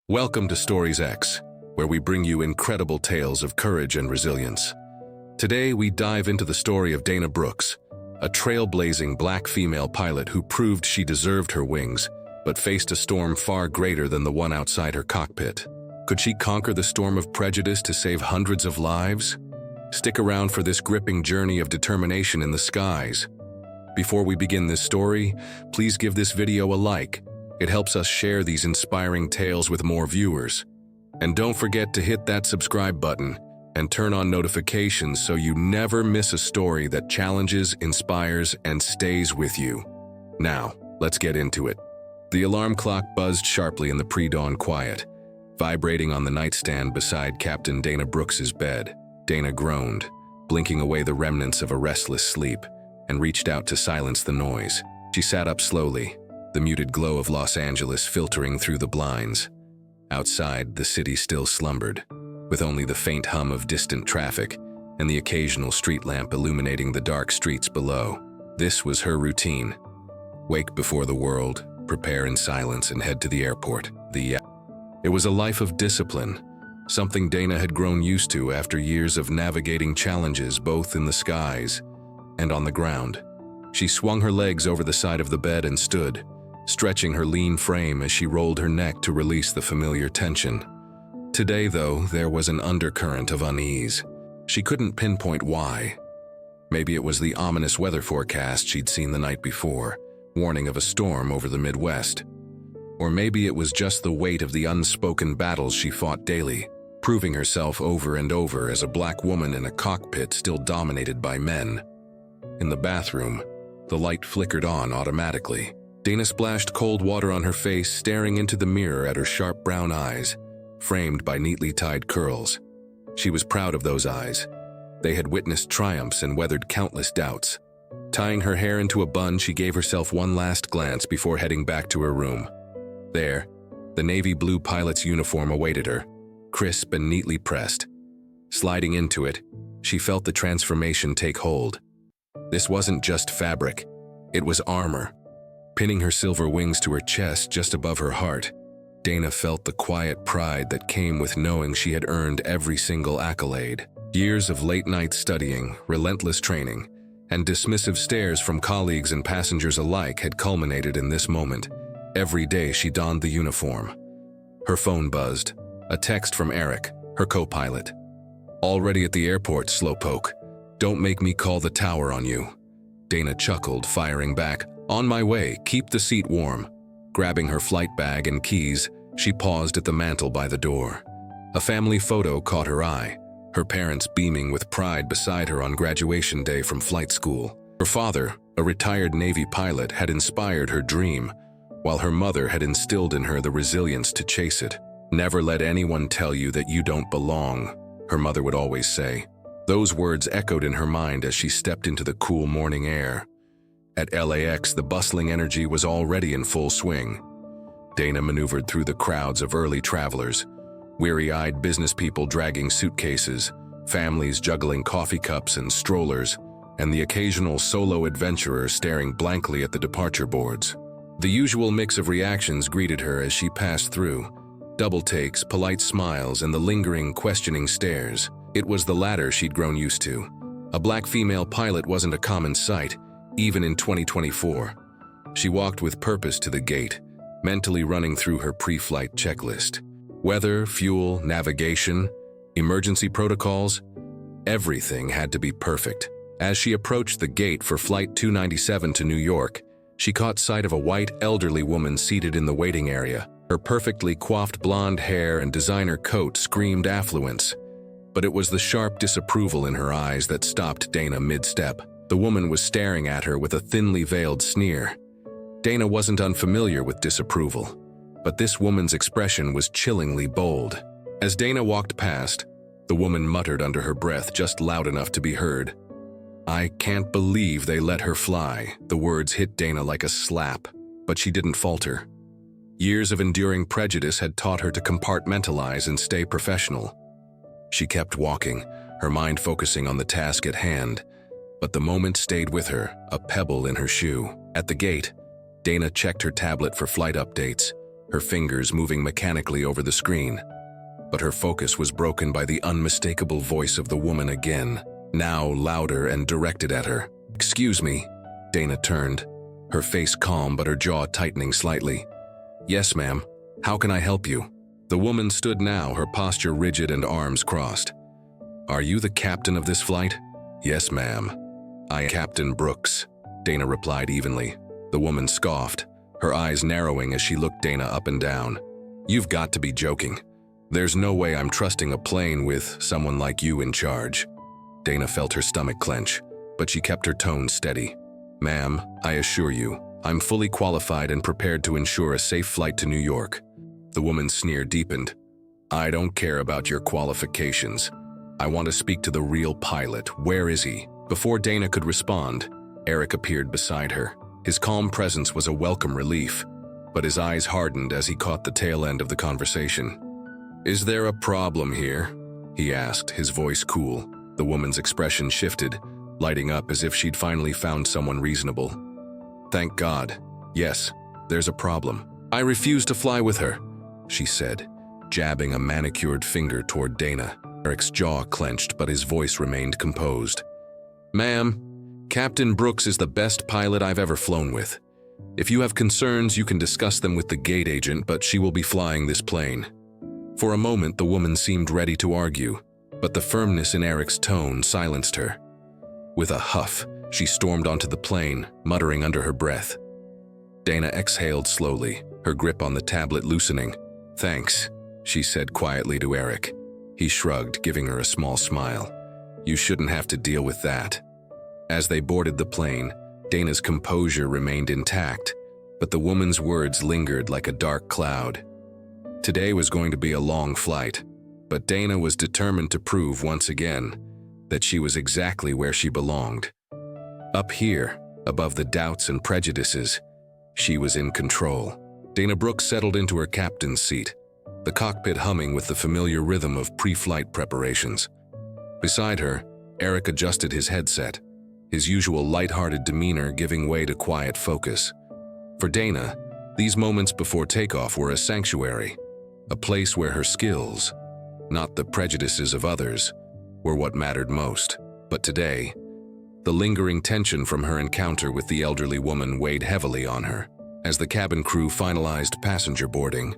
Welcome to StoriesX, where we bring you incredible tales of courage and resilience. Today, we dive into the story of Dana Brooks, a trailblazing black female pilot who proved she deserved her wings, but faced a storm far greater than the one outside her cockpit. Could she conquer the storm of prejudice to save hundreds of lives? Stick around for this gripping journey of determination in the skies. Before we begin this story, please give this video a like. It helps us share these inspiring tales with more viewers. And don't forget to hit that subscribe button and turn on notifications so you never miss a story that challenges, inspires, and stays with you. Now, let's get into it. The alarm clock buzzed sharply in the pre-dawn quiet, vibrating on the nightstand beside Captain Dana Brooks's bed. Dana groaned, blinking away the remnants of a restless sleep, and reached out to silence the noise. She sat up slowly, the muted glow of Los Angeles filtering through the blinds. Outside, the city still slumbered, with only the faint hum of distant traffic and the occasional street lamp illuminating the dark streets below. This was her routine. Wake before the world, prepare in silence, and head to the airport. It was a life of discipline, something Dana had grown used to after years of navigating challenges both in the skies and on the ground. She swung her legs over the side of the bed and stood, stretching her lean frame as she rolled her neck to release the familiar tension. Today, though, there was an undercurrent of unease. She couldn't pinpoint why. Maybe it was the ominous weather forecast she'd seen the night before, warning of a storm over the Midwest. Or maybe it was just the weight of the unspoken battles she fought daily, proving herself over and over as a black woman in a cockpit still dominated by men. In the bathroom, the light flickered on automatically. Dana splashed cold water on her face, staring into the mirror at her sharp brown eyes, framed by neatly tied curls. She was proud of those eyes. They had witnessed triumphs and weathered countless doubts. Tying her hair into a bun, she gave herself one last glance before heading back to her room. There, the navy blue pilot's uniform awaited her, crisp and neatly pressed. Sliding into it, she felt the transformation take hold. This wasn't just fabric, it was armor. Pinning her silver wings to her chest just above her heart, Dana felt the quiet pride that came with knowing she had earned every single accolade. Years of late-night studying, relentless training, and dismissive stares from colleagues and passengers alike had culminated in this moment. Every day she donned the uniform. Her phone buzzed, a text from Eric, her co-pilot. "Already at the airport, slowpoke. Don't make me call the tower on you." Dana chuckled, firing back, "On my way, keep the seat warm." Grabbing her flight bag and keys, she paused at the mantel by the door. A family photo caught her eye, her parents beaming with pride beside her on graduation day from flight school. Her father, a retired Navy pilot, had inspired her dream, while her mother had instilled in her the resilience to chase it. "Never let anyone tell you that you don't belong," her mother would always say. Those words echoed in her mind as she stepped into the cool morning air. At LAX, the bustling energy was already in full swing. Dana maneuvered through the crowds of early travelers, weary-eyed business people dragging suitcases, families juggling coffee cups and strollers, and the occasional solo adventurer staring blankly at the departure boards. The usual mix of reactions greeted her as she passed through: double takes, polite smiles, and the lingering, questioning stares. It was the latter she'd grown used to. A black female pilot wasn't a common sight, even in 2024. She walked with purpose to the gate, mentally running through her pre-flight checklist. Weather, fuel, navigation, emergency protocols, everything had to be perfect. As she approached the gate for Flight 297 to New York, she caught sight of a white, elderly woman seated in the waiting area. Her perfectly coiffed blonde hair and designer coat screamed affluence, but it was the sharp disapproval in her eyes that stopped Dana mid-step. The woman was staring at her with a thinly veiled sneer. Dana wasn't unfamiliar with disapproval, but this woman's expression was chillingly bold. As Dana walked past, the woman muttered under her breath just loud enough to be heard. "I can't believe they let her fly." The words hit Dana like a slap, but she didn't falter. Years of enduring prejudice had taught her to compartmentalize and stay professional. She kept walking, her mind focusing on the task at hand, but the moment stayed with her, a pebble in her shoe. At the gate, Dana checked her tablet for flight updates, her fingers moving mechanically over the screen. But her focus was broken by the unmistakable voice of the woman again, now louder and directed at her. "Excuse me." Dana turned, her face calm but her jaw tightening slightly. "Yes, ma'am. How can I help you?" The woman stood now, her posture rigid and arms crossed. "Are you the captain of this flight?" "Yes, ma'am. I am Captain Brooks," Dana replied evenly. The woman scoffed, her eyes narrowing as she looked Dana up and down. "You've got to be joking. There's no way I'm trusting a plane with someone like you in charge." Dana felt her stomach clench, but she kept her tone steady. "Ma'am, I assure you, I'm fully qualified and prepared to ensure a safe flight to New York." The woman's sneer deepened. "I don't care about your qualifications. I want to speak to the real pilot. Where is he?" Before Dana could respond, Eric appeared beside her. His calm presence was a welcome relief, but his eyes hardened as he caught the tail end of the conversation. "Is there a problem here?" he asked, his voice cool. The woman's expression shifted, lighting up as if she'd finally found someone reasonable. "Thank God. Yes, there's a problem. I refuse to fly with her," she said, jabbing a manicured finger toward Dana. Eric's jaw clenched, but his voice remained composed. "Ma'am, Captain Brooks is the best pilot I've ever flown with. If you have concerns, you can discuss them with the gate agent, but she will be flying this plane." For a moment, the woman seemed ready to argue, but the firmness in Eric's tone silenced her. With a huff, she stormed onto the plane, muttering under her breath. Dana exhaled slowly, her grip on the tablet loosening. "Thanks," she said quietly to Eric. He shrugged, giving her a small smile. "You shouldn't have to deal with that." As they boarded the plane, Dana's composure remained intact, but the woman's words lingered like a dark cloud. Today was going to be a long flight, but Dana was determined to prove once again that she was exactly where she belonged. Up here, above the doubts and prejudices, she was in control. Dana Brooks settled into her captain's seat, the cockpit humming with the familiar rhythm of pre-flight preparations. Beside her, Eric adjusted his headset, his usual light-hearted demeanor giving way to quiet focus. For Dana, these moments before takeoff were a sanctuary, a place where her skills, not the prejudices of others, were what mattered most. But today, the lingering tension from her encounter with the elderly woman weighed heavily on her. As the cabin crew finalized passenger boarding,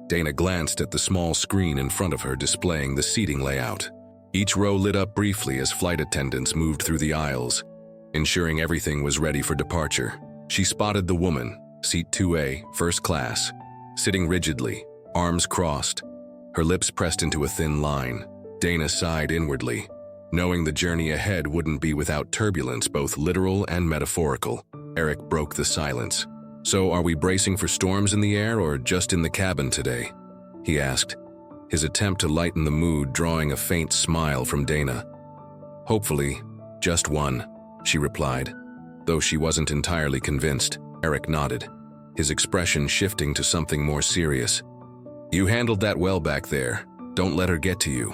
Dana glanced at the small screen in front of her displaying the seating layout. Each row lit up briefly as flight attendants moved through the aisles, ensuring everything was ready for departure. She spotted the woman, seat 2A, first class, sitting rigidly, arms crossed, her lips pressed into a thin line. Dana sighed inwardly, knowing the journey ahead wouldn't be without turbulence, both literal and metaphorical. Eric broke the silence. "So are we bracing for storms in the air or just in the cabin today?" he asked, his attempt to lighten the mood drawing a faint smile from Dana. "Hopefully, just one," she replied. Though she wasn't entirely convinced, Eric nodded, his expression shifting to something more serious. "You handled that well back there. Don't let her get to you."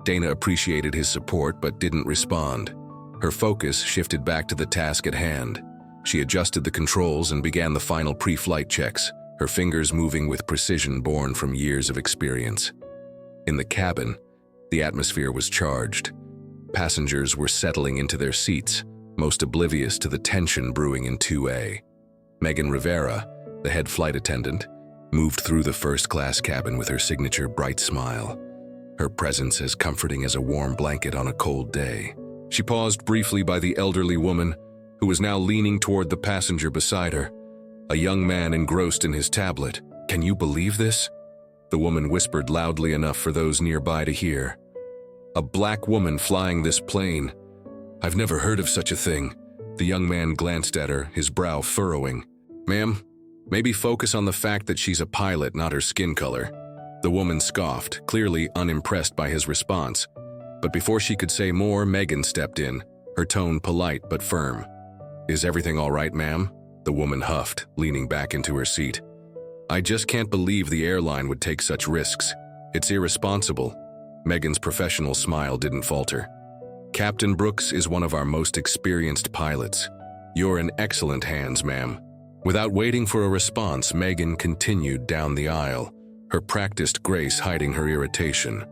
Dana appreciated his support but didn't respond. Her focus shifted back to the task at hand. She adjusted the controls and began the final pre-flight checks, her fingers moving with precision born from years of experience. In the cabin, the atmosphere was charged. Passengers were settling into their seats, most oblivious to the tension brewing in 2A. Megan Rivera, the head flight attendant, moved through the first-class cabin with her signature bright smile, her presence as comforting as a warm blanket on a cold day. She paused briefly by the elderly woman, who was now leaning toward the passenger beside her, a young man engrossed in his tablet. "Can you believe this?" the woman whispered loudly enough for those nearby to hear. "A black woman flying this plane. I've never heard of such a thing." The young man glanced at her, his brow furrowing. "Ma'am, maybe focus on the fact that she's a pilot, not her skin color." The woman scoffed, clearly unimpressed by his response. But before she could say more, Megan stepped in, her tone polite but firm. "Is everything all right, ma'am?" the woman huffed, leaning back into her seat. "I just can't believe the airline would take such risks. It's irresponsible." Megan's professional smile didn't falter. "Captain Brooks is one of our most experienced pilots. You're in excellent hands, ma'am." Without waiting for a response, Megan continued down the aisle, her practiced grace hiding her irritation.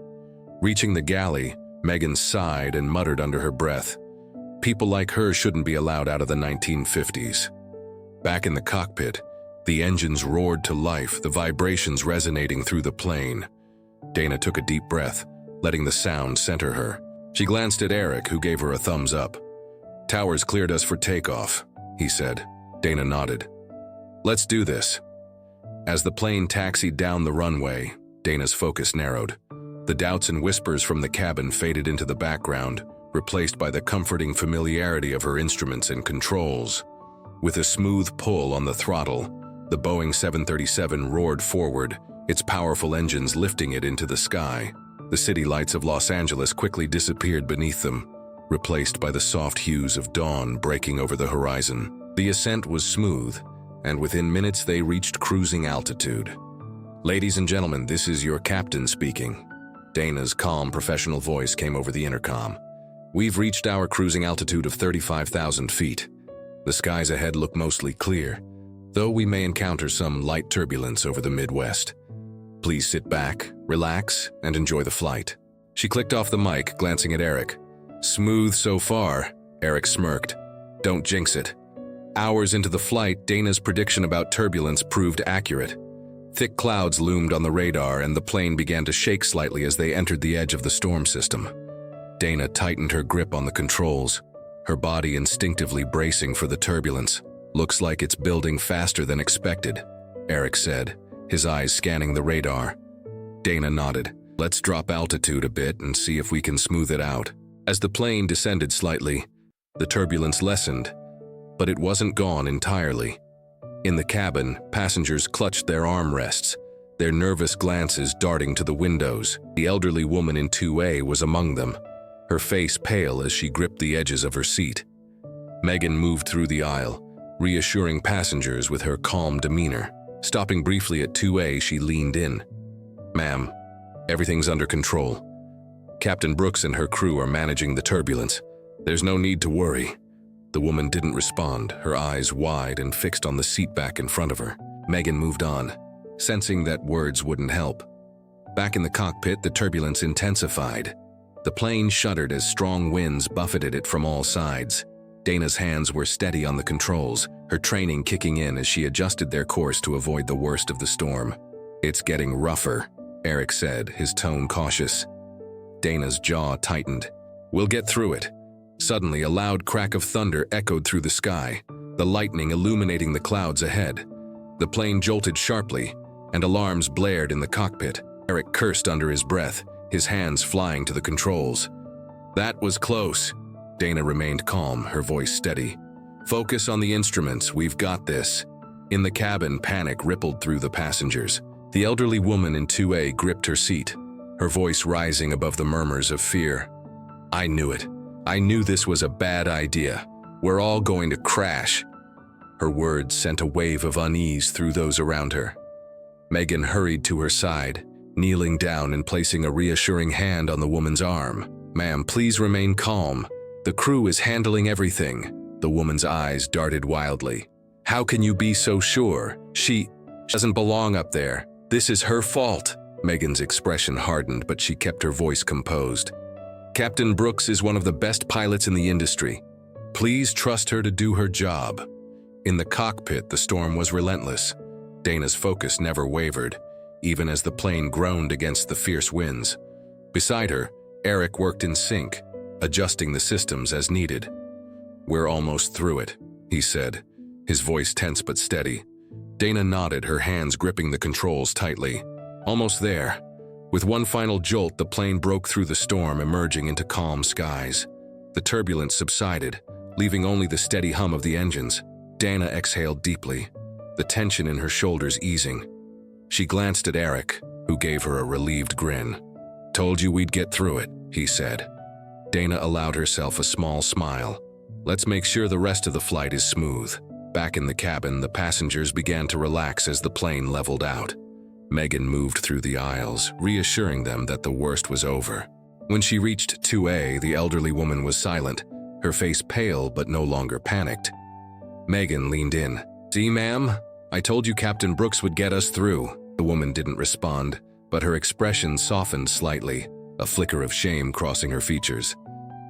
Reaching the galley, Megan sighed and muttered under her breath, "People like her shouldn't be allowed out of the 1950s." Back in the cockpit, the engines roared to life, the vibrations resonating through the plane. Dana took a deep breath, letting the sound center her. She glanced at Eric, who gave her a thumbs up. "Towers cleared us for takeoff," he said. Dana nodded. "Let's do this." As the plane taxied down the runway, Dana's focus narrowed. The doubts and whispers from the cabin faded into the background, replaced by the comforting familiarity of her instruments and controls. With a smooth pull on the throttle, the Boeing 737 roared forward, its powerful engines lifting it into the sky. The city lights of Los Angeles quickly disappeared beneath them, replaced by the soft hues of dawn breaking over the horizon. The ascent was smooth, and within minutes they reached cruising altitude. "Ladies and gentlemen, this is your captain speaking." Dana's calm, professional voice came over the intercom. "We've reached our cruising altitude of 35,000 feet. The skies ahead look mostly clear, though we may encounter some light turbulence over the Midwest. Please sit back, relax, and enjoy the flight." She clicked off the mic, glancing at Eric. "Smooth so far," Eric smirked. "Don't jinx it." Hours into the flight, Dana's prediction about turbulence proved accurate. Thick clouds loomed on the radar, and the plane began to shake slightly as they entered the edge of the storm system. Dana tightened her grip on the controls, her body instinctively bracing for the turbulence. "Looks like it's building faster than expected," Eric said, his eyes scanning the radar. Dana nodded. "Let's drop altitude a bit and see if we can smooth it out." As the plane descended slightly, the turbulence lessened, but it wasn't gone entirely. In the cabin, passengers clutched their armrests, their nervous glances darting to the windows. The elderly woman in 2A was among them, her face pale as she gripped the edges of her seat. Megan moved through the aisle, reassuring passengers with her calm demeanor. Stopping briefly at 2A, she leaned in. "Ma'am, everything's under control. Captain Brooks and her crew are managing the turbulence. There's no need to worry." The woman didn't respond, her eyes wide and fixed on the seat back in front of her. Megan moved on, sensing that words wouldn't help. Back in the cockpit, the turbulence intensified. The plane shuddered as strong winds buffeted it from all sides. Dana's hands were steady on the controls, her training kicking in as she adjusted their course to avoid the worst of the storm. "It's getting rougher," Eric said, his tone cautious. Dana's jaw tightened. "We'll get through it." Suddenly, a loud crack of thunder echoed through the sky, the lightning illuminating the clouds ahead. The plane jolted sharply, and alarms blared in the cockpit. Eric cursed under his breath, his hands flying to the controls. "That was close." Dana remained calm, her voice steady. "Focus on the instruments, we've got this." In the cabin, panic rippled through the passengers. The elderly woman in 2A gripped her seat, her voice rising above the murmurs of fear. "I knew it. I knew this was a bad idea. We're all going to crash." Her words sent a wave of unease through those around her. Megan hurried to her side, kneeling down and placing a reassuring hand on the woman's arm. "Ma'am, please remain calm. The crew is handling everything." The woman's eyes darted wildly. "How can you be so sure? She doesn't belong up there. This is her fault." Megan's expression hardened, but she kept her voice composed. "Captain Brooks is one of the best pilots in the industry. Please trust her to do her job." In the cockpit, the storm was relentless. Dana's focus never wavered, even as the plane groaned against the fierce winds. Beside her, Eric worked in sync, adjusting the systems as needed. "We're almost through it," he said, his voice tense but steady. Dana nodded, her hands gripping the controls tightly. "Almost there." With one final jolt, the plane broke through the storm, emerging into calm skies. The turbulence subsided, leaving only the steady hum of the engines. Dana exhaled deeply, the tension in her shoulders easing. She glanced at Eric, who gave her a relieved grin. "Told you we'd get through it," he said. Dana allowed herself a small smile. "Let's make sure the rest of the flight is smooth." Back in the cabin, the passengers began to relax as the plane leveled out. Megan moved through the aisles, reassuring them that the worst was over. When she reached 2A, the elderly woman was silent, her face pale but no longer panicked. Megan leaned in, See, ma'am? I told you Captain Brooks would get us through. The woman didn't respond, but her expression softened slightly, a flicker of shame crossing her features.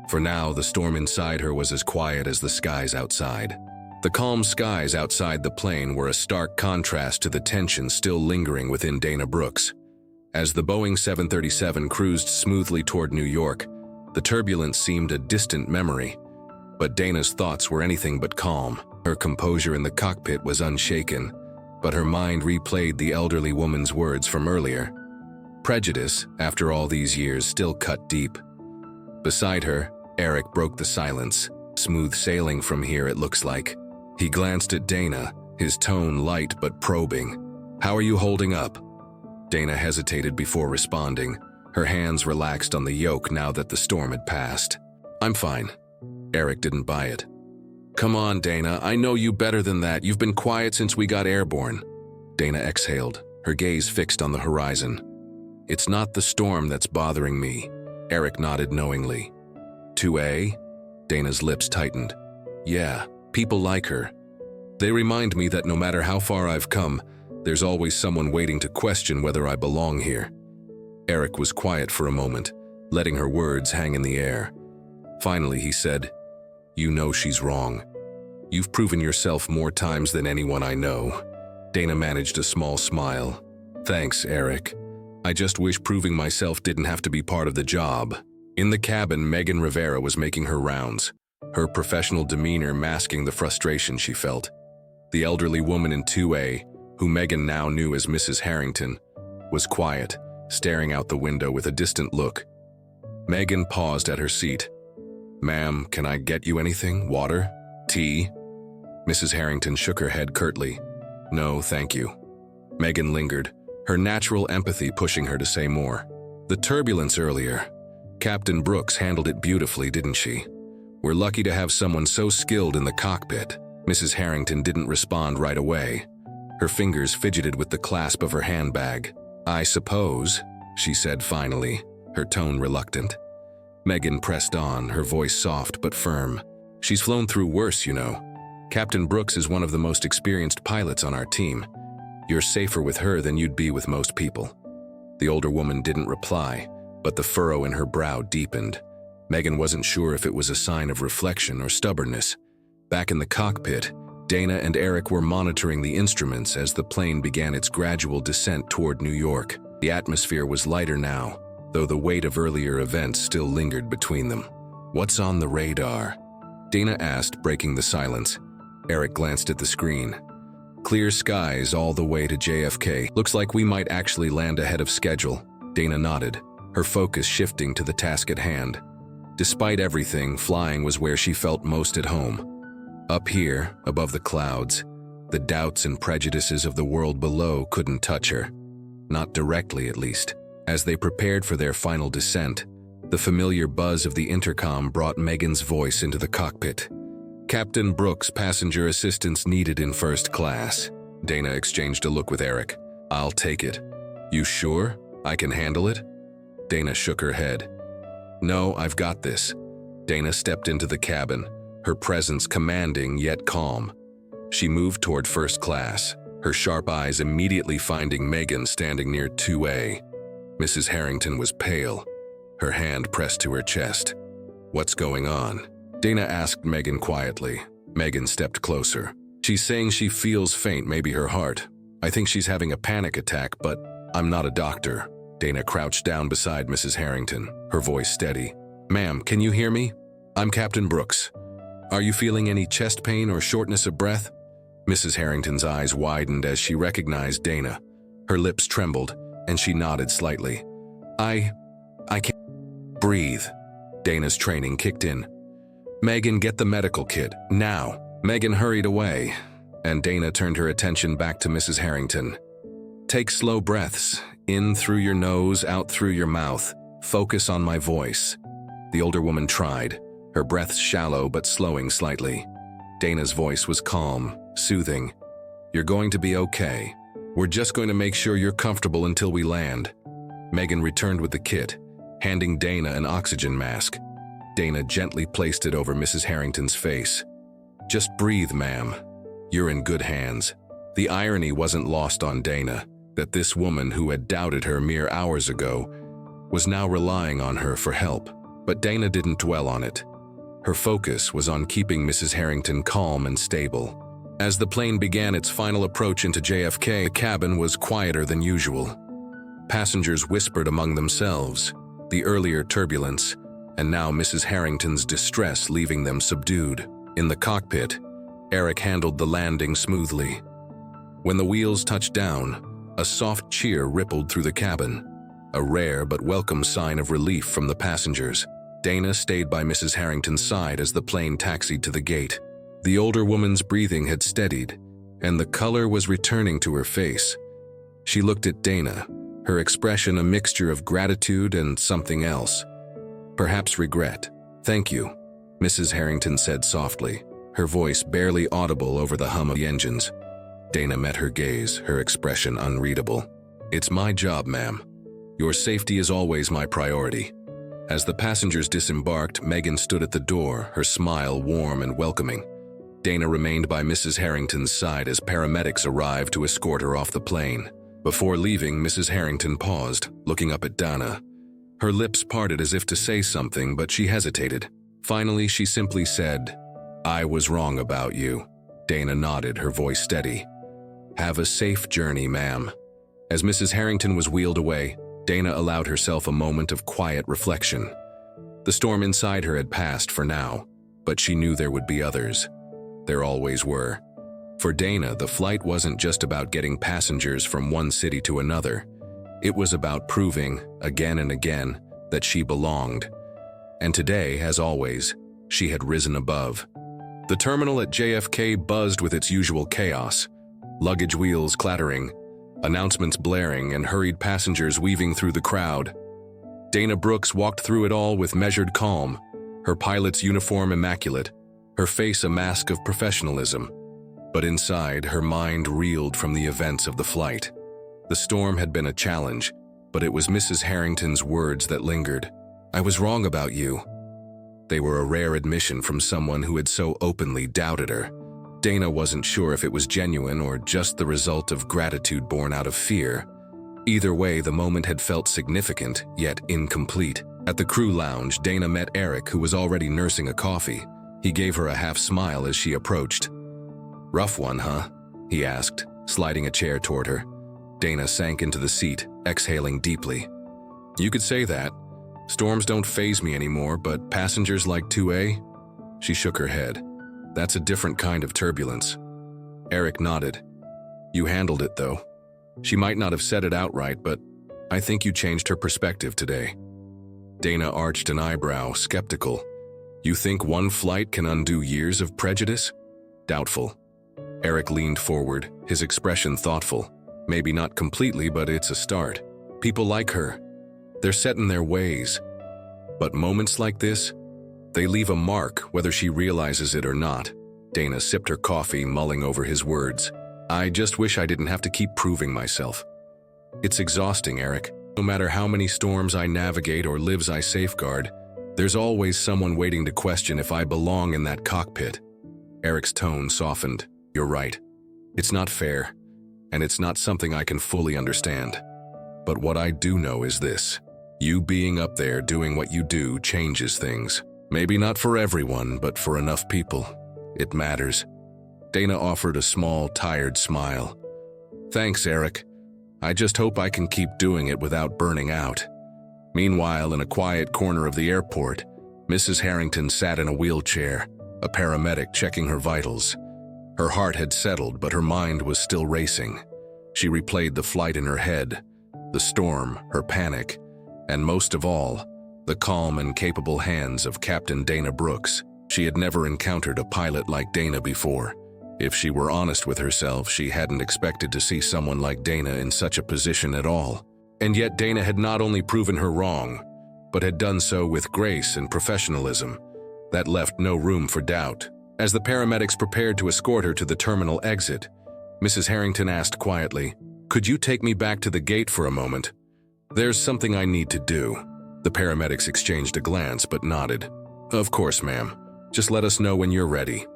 For now, the storm inside her was as quiet as the skies outside. The calm skies outside the plane were a stark contrast to the tension still lingering within Dana Brooks. As the Boeing 737 cruised smoothly toward New York, the turbulence seemed a distant memory. But Dana's thoughts were anything but calm. Her composure in the cockpit was unshaken, but her mind replayed the elderly woman's words from earlier. Prejudice, after all these years, still cut deep. Beside her, Eric broke the silence. Smooth sailing from here, it looks like. He glanced at Dana, his tone light but probing. How are you holding up? Dana hesitated before responding. Her hands relaxed on the yoke now that the storm had passed. I'm fine. Eric didn't buy it. Come on, Dana, I know you better than that. You've been quiet since we got airborne. Dana exhaled, her gaze fixed on the horizon. It's not the storm that's bothering me. Eric nodded knowingly. 2A? Dana's lips tightened. Yeah, people like her. They remind me that no matter how far I've come, there's always someone waiting to question whether I belong here. Eric was quiet for a moment, letting her words hang in the air. Finally, he said, You know she's wrong. You've proven yourself more times than anyone I know. Dana managed a small smile. Thanks, Eric. I just wish proving myself didn't have to be part of the job. In the cabin, Megan Rivera was making her rounds, her professional demeanor masking the frustration she felt. The elderly woman in 2A, who Megan now knew as Mrs. Harrington, was quiet, staring out the window with a distant look. Megan paused at her seat. Ma'am, can I get you anything? Water? Tea? Mrs. Harrington shook her head curtly. No, thank you. Megan lingered, her natural empathy pushing her to say more. The turbulence earlier. Captain Brooks handled it beautifully, didn't she? We're lucky to have someone so skilled in the cockpit. Mrs. Harrington didn't respond right away. Her fingers fidgeted with the clasp of her handbag. I suppose, she said finally, her tone reluctant. Megan pressed on, her voice soft but firm. She's flown through worse, you know. Captain Brooks is one of the most experienced pilots on our team. You're safer with her than you'd be with most people. The older woman didn't reply, but the furrow in her brow deepened. Megan wasn't sure if it was a sign of reflection or stubbornness. Back in the cockpit, Dana and Eric were monitoring the instruments as the plane began its gradual descent toward New York. The atmosphere was lighter now, though the weight of earlier events still lingered between them. What's on the radar? Dana asked, breaking the silence. Eric glanced at the screen. Clear skies all the way to JFK. Looks like we might actually land ahead of schedule. Dana nodded, her focus shifting to the task at hand. Despite everything, flying was where she felt most at home. Up here, above the clouds, the doubts and prejudices of the world below couldn't touch her. Not directly, at least. As they prepared for their final descent, the familiar buzz of the intercom brought Megan's voice into the cockpit. Captain Brooks, passenger assistance needed in first class. Dana exchanged a look with Eric. I'll take it. You sure? I can handle it? Dana shook her head. No, I've got this. Dana stepped into the cabin, her presence commanding yet calm. She moved toward first class, her sharp eyes immediately finding Megan standing near 2A. Mrs. Harrington was pale, her hand pressed to her chest. What's going on? Dana asked Megan quietly. Megan stepped closer. She's saying she feels faint, maybe her heart. I think she's having a panic attack, but I'm not a doctor. Dana crouched down beside Mrs. Harrington, her voice steady. Ma'am, can you hear me? I'm Captain Brooks. Are you feeling any chest pain or shortness of breath? Mrs. Harrington's eyes widened as she recognized Dana. Her lips trembled, and she nodded slightly. I can't breathe. Dana's training kicked in. Megan, get the medical kit, now. Megan hurried away, and Dana turned her attention back to Mrs. Harrington. Take slow breaths, in through your nose, out through your mouth. Focus on my voice. The older woman tried, her breaths shallow but slowing slightly. Dana's voice was calm, soothing. You're going to be okay. We're just going to make sure you're comfortable until we land. Megan returned with the kit, handing Dana an oxygen mask. Dana gently placed it over Mrs. Harrington's face. Just breathe, ma'am. You're in good hands." The irony wasn't lost on Dana, that this woman who had doubted her mere hours ago was now relying on her for help. But Dana didn't dwell on it. Her focus was on keeping Mrs. Harrington calm and stable. As the plane began its final approach into JFK, the cabin was quieter than usual. Passengers whispered among themselves, the earlier turbulence, and now Mrs. Harrington's distress leaving them subdued. In the cockpit, Eric handled the landing smoothly. When the wheels touched down, a soft cheer rippled through the cabin, a rare but welcome sign of relief from the passengers. Dana stayed by Mrs. Harrington's side as the plane taxied to the gate. The older woman's breathing had steadied, and the color was returning to her face. She looked at Dana, her expression a mixture of gratitude and something else. Perhaps regret. "Thank you," Mrs. Harrington said softly, her voice barely audible over the hum of the engines. Dana met her gaze, her expression unreadable. "It's my job, ma'am. Your safety is always my priority." As the passengers disembarked, Megan stood at the door, her smile warm and welcoming. Dana remained by Mrs. Harrington's side as paramedics arrived to escort her off the plane. Before leaving, Mrs. Harrington paused, looking up at Dana. Her lips parted as if to say something, but she hesitated. Finally, she simply said, "I was wrong about you." Dana nodded, her voice steady. "Have a safe journey, ma'am." As Mrs. Harrington was wheeled away, Dana allowed herself a moment of quiet reflection. The storm inside her had passed for now, but she knew there would be others. There always were. For Dana, the flight wasn't just about getting passengers from one city to another. It was about proving, again and again, that she belonged. And today, as always, she had risen above. The terminal at JFK buzzed with its usual chaos. Luggage wheels clattering, announcements blaring, and hurried passengers weaving through the crowd. Dana Brooks walked through it all with measured calm, her pilot's uniform immaculate, her face a mask of professionalism. But inside, her mind reeled from the events of the flight. The storm had been a challenge, but it was Mrs. Harrington's words that lingered. "I was wrong about you." They were a rare admission from someone who had so openly doubted her. Dana wasn't sure if it was genuine or just the result of gratitude born out of fear. Either way, the moment had felt significant, yet incomplete. At the crew lounge, Dana met Eric, who was already nursing a coffee. He gave her a half smile as she approached. "Rough one, huh?" he asked, sliding a chair toward her. Dana sank into the seat, exhaling deeply. "You could say that. Storms don't faze me anymore, but passengers like 2A?" She shook her head. "That's a different kind of turbulence." Eric nodded. "You handled it, though. She might not have said it outright, but I think you changed her perspective today." Dana arched an eyebrow, skeptical. "You think one flight can undo years of prejudice?" "Doubtful." Eric leaned forward, his expression thoughtful. "Maybe not completely, but it's a start. People like her. They're set in their ways. But moments like this, they leave a mark whether she realizes it or not." Dana sipped her coffee, mulling over his words. "I just wish I didn't have to keep proving myself. It's exhausting, Eric. No matter how many storms I navigate or lives I safeguard, there's always someone waiting to question if I belong in that cockpit." Eric's tone softened. "You're right. It's not fair, and it's not something I can fully understand. But what I do know is this. You being up there doing what you do changes things. Maybe not for everyone, but for enough people. It matters." Dana offered a small, tired smile. "Thanks, Eric. I just hope I can keep doing it without burning out." Meanwhile, in a quiet corner of the airport, Mrs. Harrington sat in a wheelchair, a paramedic checking her vitals. Her heart had settled, but her mind was still racing. She replayed the flight in her head, the storm, her panic, and most of all, the calm and capable hands of Captain Dana Brooks. She had never encountered a pilot like Dana before. If she were honest with herself, she hadn't expected to see someone like Dana in such a position at all. And yet Dana had not only proven her wrong, but had done so with grace and professionalism. That left no room for doubt. As the paramedics prepared to escort her to the terminal exit, Mrs. Harrington asked quietly, "Could you take me back to the gate for a moment? There's something I need to do." The paramedics exchanged a glance but nodded. "Of course, ma'am. Just let us know when you're ready."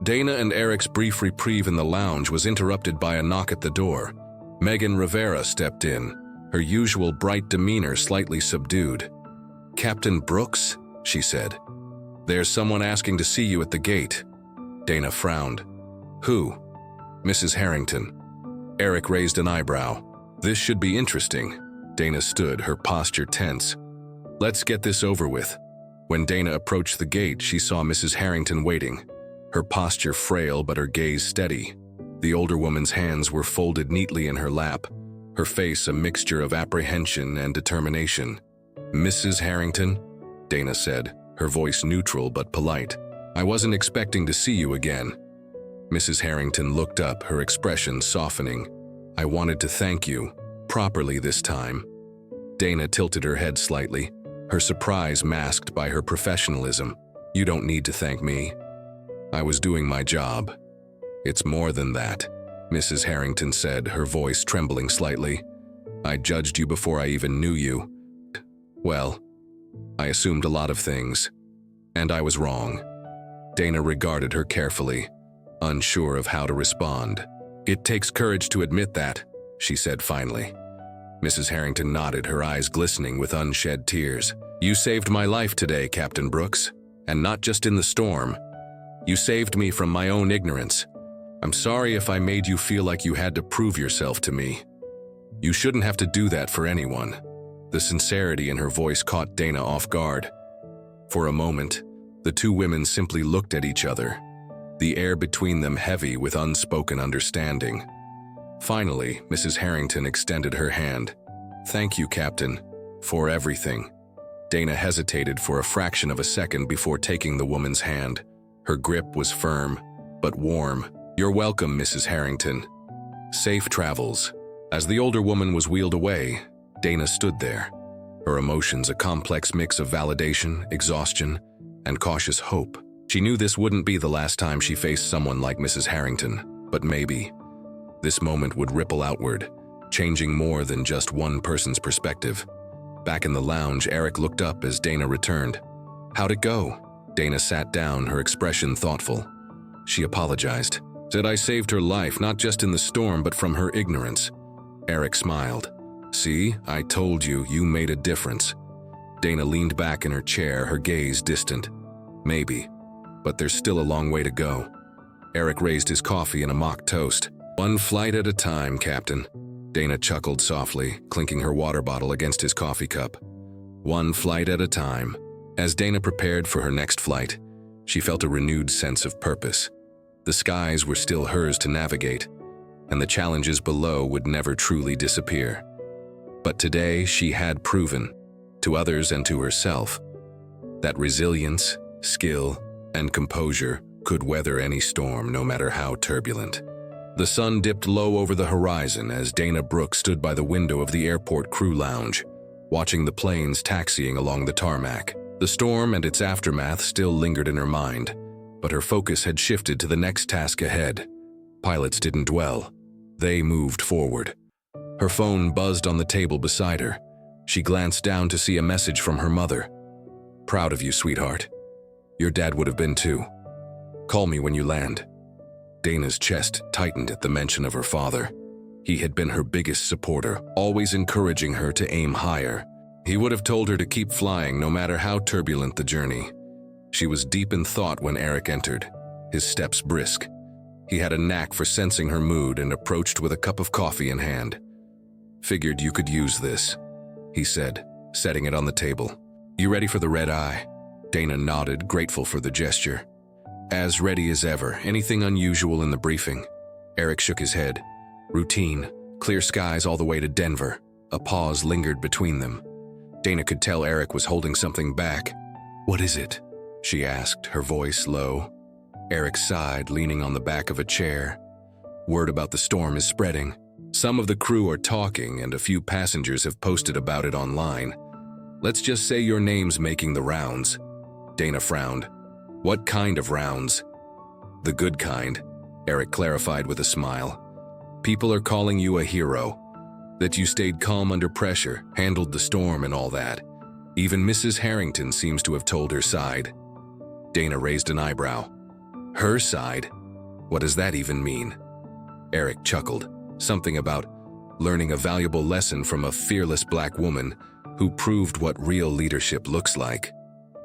Dana and Eric's brief reprieve in the lounge was interrupted by a knock at the door. Megan Rivera stepped in, her usual bright demeanor slightly subdued. "Captain Brooks?" she said. "There's someone asking to see you at the gate." Dana frowned. "Who?" "Mrs. Harrington." Eric raised an eyebrow. "This should be interesting." Dana stood, her posture tense. "Let's get this over with." When Dana approached the gate, she saw Mrs. Harrington waiting, her posture frail but her gaze steady. The older woman's hands were folded neatly in her lap, her face a mixture of apprehension and determination. "Mrs. Harrington?" Dana said, her voice neutral but polite. "I wasn't expecting to see you again." Mrs. Harrington looked up, her expression softening. "I wanted to thank you, properly this time." Dana tilted her head slightly, her surprise masked by her professionalism. "You don't need to thank me. I was doing my job." "It's more than that," Mrs. Harrington said, her voice trembling slightly. "I judged you before I even knew you. Well, I assumed a lot of things, and I was wrong." Dana regarded her carefully, unsure of how to respond. "It takes courage to admit that," she said finally. Mrs. Harrington nodded, her eyes glistening with unshed tears. "You saved my life today, Captain Brooks, and not just in the storm. You saved me from my own ignorance. I'm sorry if I made you feel like you had to prove yourself to me. You shouldn't have to do that for anyone." The sincerity in her voice caught Dana off guard. For a moment, the two women simply looked at each other, the air between them heavy with unspoken understanding. Finally, Mrs. Harrington extended her hand. "Thank you, Captain, for everything." Dana hesitated for a fraction of a second before taking the woman's hand. Her grip was firm, but warm. "You're welcome, Mrs. Harrington. Safe travels." As the older woman was wheeled away, Dana stood there, her emotions a complex mix of validation, exhaustion, and cautious hope. She knew this wouldn't be the last time she faced someone like Mrs. Harrington, but maybe this moment would ripple outward, changing more than just one person's perspective. Back in the lounge, Eric looked up as Dana returned. "How'd it go?" Dana sat down, her expression thoughtful. She apologized. "Said I saved her life, not just in the storm, but from her ignorance." Eric smiled. "See, I told you, you made a difference." Dana leaned back in her chair, her gaze distant. "Maybe, but there's still a long way to go." Eric raised his coffee in a mock toast. "One flight at a time, Captain." Dana chuckled softly, clinking her water bottle against his coffee cup. "One flight at a time." As Dana prepared for her next flight, she felt a renewed sense of purpose. The skies were still hers to navigate, and the challenges below would never truly disappear. But today she had proven, to others and to herself, that resilience, skill, and composure could weather any storm, no matter how turbulent. The sun dipped low over the horizon as Dana Brooks stood by the window of the airport crew lounge, watching the planes taxiing along the tarmac. The storm and its aftermath still lingered in her mind, but her focus had shifted to the next task ahead. Pilots didn't dwell. They moved forward. Her phone buzzed on the table beside her. She glanced down to see a message from her mother. "Proud of you, sweetheart. Your dad would have been too. Call me when you land." Dana's chest tightened at the mention of her father. He had been her biggest supporter, always encouraging her to aim higher. He would have told her to keep flying no matter how turbulent the journey. She was deep in thought when Eric entered, his steps brisk. He had a knack for sensing her mood and approached with a cup of coffee in hand. "Figured you could use this," he said, setting it on the table. "You ready for the red eye?" Dana nodded, grateful for the gesture. "As ready as ever. Anything unusual in the briefing?" Eric shook his head. "Routine. Clear skies all the way to Denver." A pause lingered between them. Dana could tell Eric was holding something back. "What is it?" she asked, her voice low. Eric sighed, leaning on the back of a chair. "Word about the storm is spreading. Some of the crew are talking, and a few passengers have posted about it online. Let's just say your name's making the rounds." Dana frowned. "What kind of rounds?" "The good kind," Eric clarified with a smile. "People are calling you a hero. That you stayed calm under pressure, handled the storm and all that. Even Mrs. Harrington seems to have told her side." Dana raised an eyebrow. Her side? What does that even mean? Eric chuckled. Something about learning a valuable lesson from a fearless black woman who proved what real leadership looks like.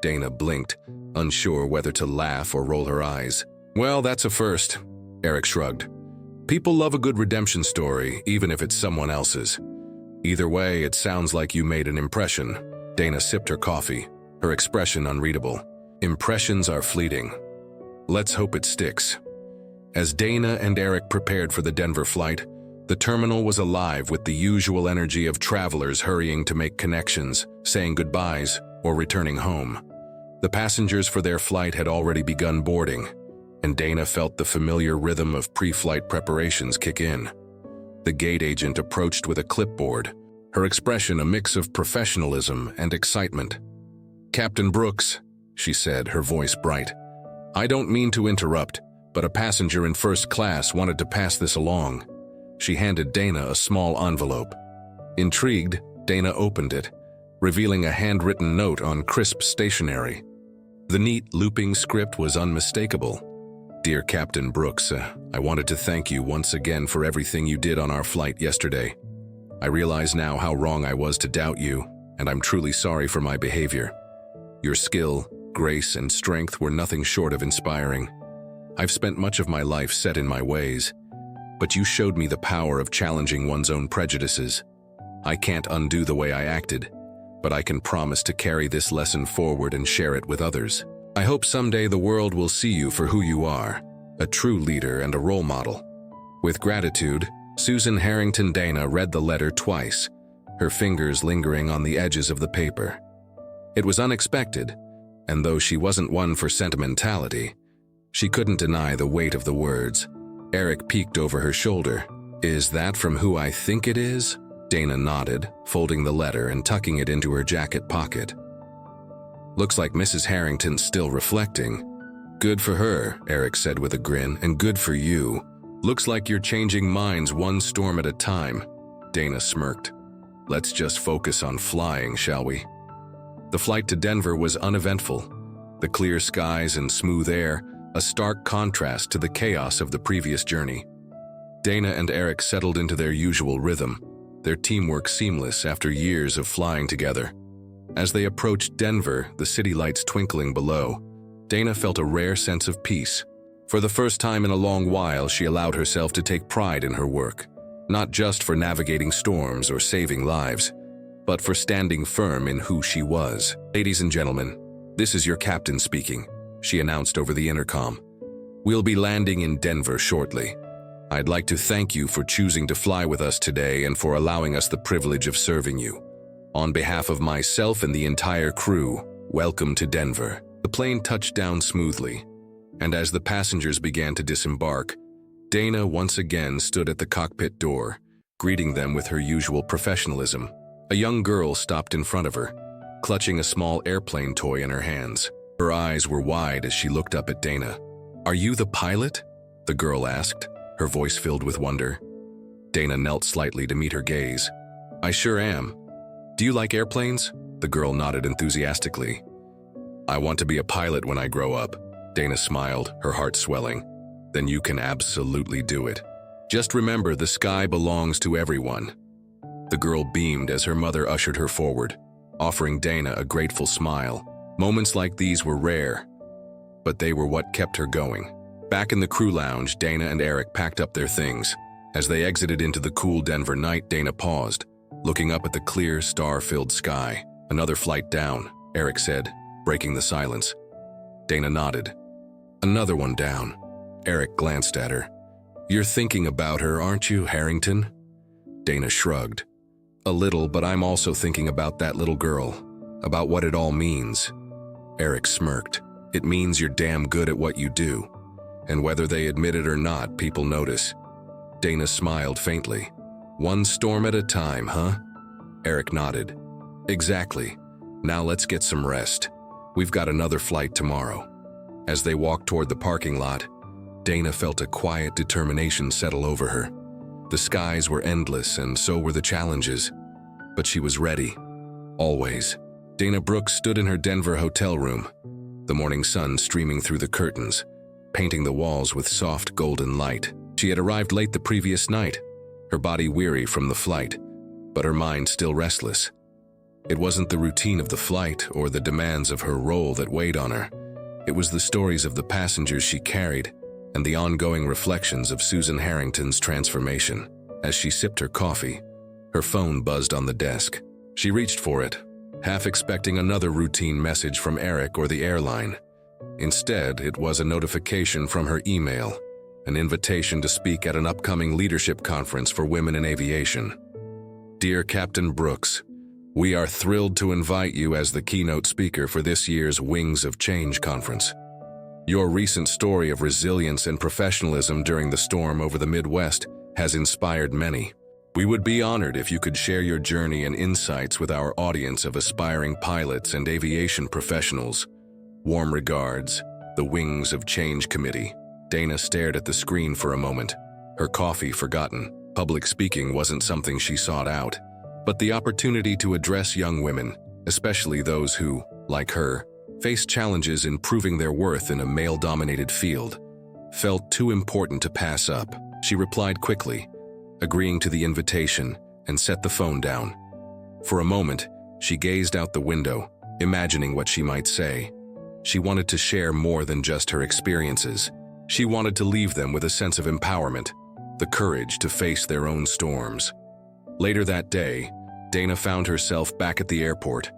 Dana blinked, unsure whether to laugh or roll her eyes. Well, that's a first, Eric shrugged. People love a good redemption story, even if it's someone else's. Either way, it sounds like you made an impression. Dana sipped her coffee, her expression unreadable. Impressions are fleeting. Let's hope it sticks. As Dana and Eric prepared for the Denver flight, the terminal was alive with the usual energy of travelers hurrying to make connections, saying goodbyes, or returning home. The passengers for their flight had already begun boarding, and Dana felt the familiar rhythm of pre-flight preparations kick in. The gate agent approached with a clipboard, her expression a mix of professionalism and excitement. "Captain Brooks," she said, her voice bright. "I don't mean to interrupt, but a passenger in first class wanted to pass this along." She handed Dana a small envelope. Intrigued, Dana opened it, revealing a handwritten note on crisp stationery. The neat, looping script was unmistakable. "Dear Captain Brooks, I wanted to thank you once again for everything you did on our flight yesterday. I realize now how wrong I was to doubt you, and I'm truly sorry for my behavior. Your skill, grace, and strength were nothing short of inspiring. I've spent much of my life set in my ways, but you showed me the power of challenging one's own prejudices. I can't undo the way I acted, but I can promise to carry this lesson forward and share it with others. I hope someday the world will see you for who you are, a true leader and a role model." With gratitude, Susan Harrington Dana read the letter twice, her fingers lingering on the edges of the paper. It was unexpected, and though she wasn't one for sentimentality, she couldn't deny the weight of the words. Eric peeked over her shoulder. "Is that from who I think it is?" Dana nodded, folding the letter and tucking it into her jacket pocket. "Looks like Mrs. Harrington's still reflecting." "Good for her," Eric said with a grin, "and good for you. Looks like you're changing minds one storm at a time." Dana smirked. "Let's just focus on flying, shall we?" The flight to Denver was uneventful. The clear skies and smooth air, a stark contrast to the chaos of the previous journey. Dana and Eric settled into their usual rhythm, their teamwork seamless after years of flying together. As they approached Denver, the city lights twinkling below, Dana felt a rare sense of peace. For the first time in a long while, she allowed herself to take pride in her work, not just for navigating storms or saving lives, but for standing firm in who she was. "Ladies and gentlemen, this is your captain speaking," she announced over the intercom. "We'll be landing in Denver shortly. I'd like to thank you for choosing to fly with us today and for allowing us the privilege of serving you. On behalf of myself and the entire crew, welcome to Denver." The plane touched down smoothly, and as the passengers began to disembark, Dana once again stood at the cockpit door, greeting them with her usual professionalism. A young girl stopped in front of her, clutching a small airplane toy in her hands. Her eyes were wide as she looked up at Dana. "Are you the pilot?" the girl asked, her voice filled with wonder. Dana knelt slightly to meet her gaze. "I sure am. Do you like airplanes?" The girl nodded enthusiastically. "I want to be a pilot when I grow up." Dana smiled, her heart swelling. "Then you can absolutely do it. Just remember, the sky belongs to everyone." The girl beamed as her mother ushered her forward, offering Dana a grateful smile. Moments like these were rare, but they were what kept her going. Back in the crew lounge, Dana and Eric packed up their things. As they exited into the cool Denver night, Dana paused, looking up at the clear, star-filled sky. "Another flight down," Eric said, breaking the silence. Dana nodded. "Another one down." Eric glanced at her. "You're thinking about her, aren't you, Harrington?" Dana shrugged. "A little, but I'm also thinking about that little girl, about what it all means." Eric smirked. "It means you're damn good at what you do, and whether they admit it or not, people notice." Dana smiled faintly. "One storm at a time, huh?" Eric nodded. "Exactly. Now let's get some rest. We've got another flight tomorrow." As they walked toward the parking lot, Dana felt a quiet determination settle over her. The skies were endless, and so were the challenges. But she was ready. Always. Dana Brooks stood in her Denver hotel room, the morning sun streaming through the curtains, painting the walls with soft golden light. She had arrived late the previous night, her body weary from the flight, but her mind still restless. It wasn't the routine of the flight or the demands of her role that weighed on her. It was the stories of the passengers she carried and the ongoing reflections of Susan Harrington's transformation. As she sipped her coffee, her phone buzzed on the desk. She reached for it, half expecting another routine message from Eric or the airline. Instead, it was a notification from her email, an invitation to speak at an upcoming leadership conference for women in aviation. Dear Captain Brooks, we are thrilled to invite you as the keynote speaker for this year's Wings of Change conference. Your recent story of resilience and professionalism during the storm over the Midwest has inspired many. We would be honored if you could share your journey and insights with our audience of aspiring pilots and aviation professionals. Warm regards, the Wings of Change Committee. Dana stared at the screen for a moment, her coffee forgotten. Public speaking wasn't something she sought out, but the opportunity to address young women, especially those who, like her, face challenges in proving their worth in a male-dominated field, felt too important to pass up. She replied quickly, agreeing to the invitation, and set the phone down. For a moment, she gazed out the window, imagining what she might say. She wanted to share more than just her experiences. She wanted to leave them with a sense of empowerment, the courage to face their own storms. Later that day, Dana found herself back at the airport,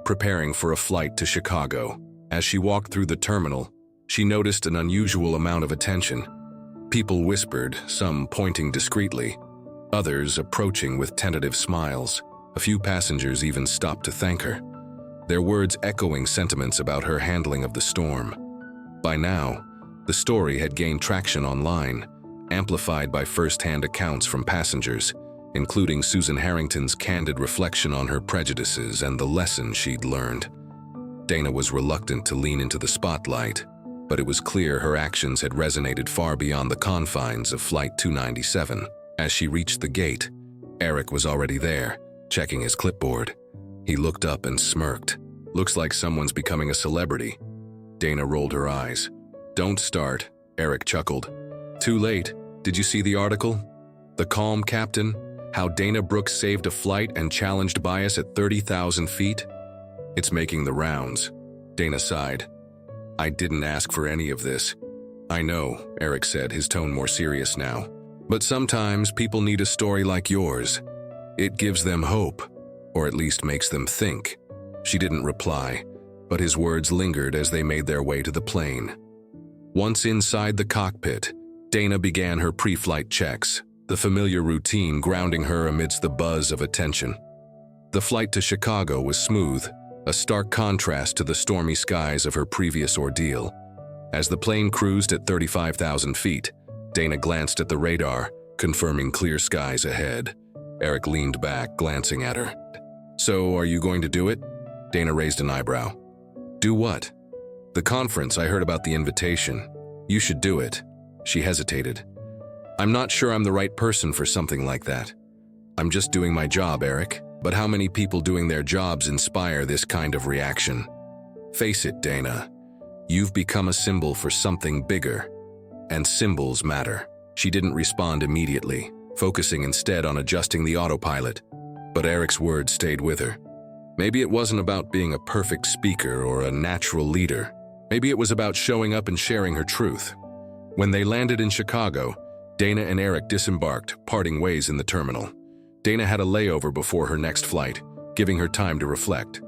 preparing for a flight to Chicago. As she walked through the terminal, she noticed an unusual amount of attention. People whispered, some pointing discreetly, others approaching with tentative smiles. A few passengers even stopped to thank her, their words echoing sentiments about her handling of the storm. By now, the story had gained traction online, amplified by first-hand accounts from passengers, including Susan Harrington's candid reflection on her prejudices and the lessons she'd learned. Dana was reluctant to lean into the spotlight, but it was clear her actions had resonated far beyond the confines of Flight 297. As she reached the gate, Eric was already there, checking his clipboard. He looked up and smirked. Looks like someone's becoming a celebrity. Dana rolled her eyes. Don't start, Eric chuckled. Too late. Did you see the article? The calm captain, how Dana Brooks saved a flight and challenged bias at 30,000 feet? It's making the rounds. Dana sighed. I didn't ask for any of this. I know, Eric said, his tone more serious now. But sometimes people need a story like yours. It gives them hope, or at least makes them think. She didn't reply, but his words lingered as they made their way to the plane. Once inside the cockpit, Dana began her pre-flight checks, the familiar routine grounding her amidst the buzz of attention. The flight to Chicago was smooth, a stark contrast to the stormy skies of her previous ordeal. As the plane cruised at 35,000 feet, Dana glanced at the radar, confirming clear skies ahead. Eric leaned back, glancing at her. So, are you going to do it? Dana raised an eyebrow. Do what? The conference. I heard about the invitation. You should do it. She hesitated. I'm not sure I'm the right person for something like that. I'm just doing my job, Eric. But how many people doing their jobs inspire this kind of reaction? Face it, Dana. You've become a symbol for something bigger. And symbols matter. She didn't respond immediately, focusing instead on adjusting the autopilot. But Eric's words stayed with her. Maybe it wasn't about being a perfect speaker or a natural leader. Maybe it was about showing up and sharing her truth. When they landed in Chicago, Dana and Eric disembarked, parting ways in the terminal. Dana had a layover before her next flight, giving her time to reflect.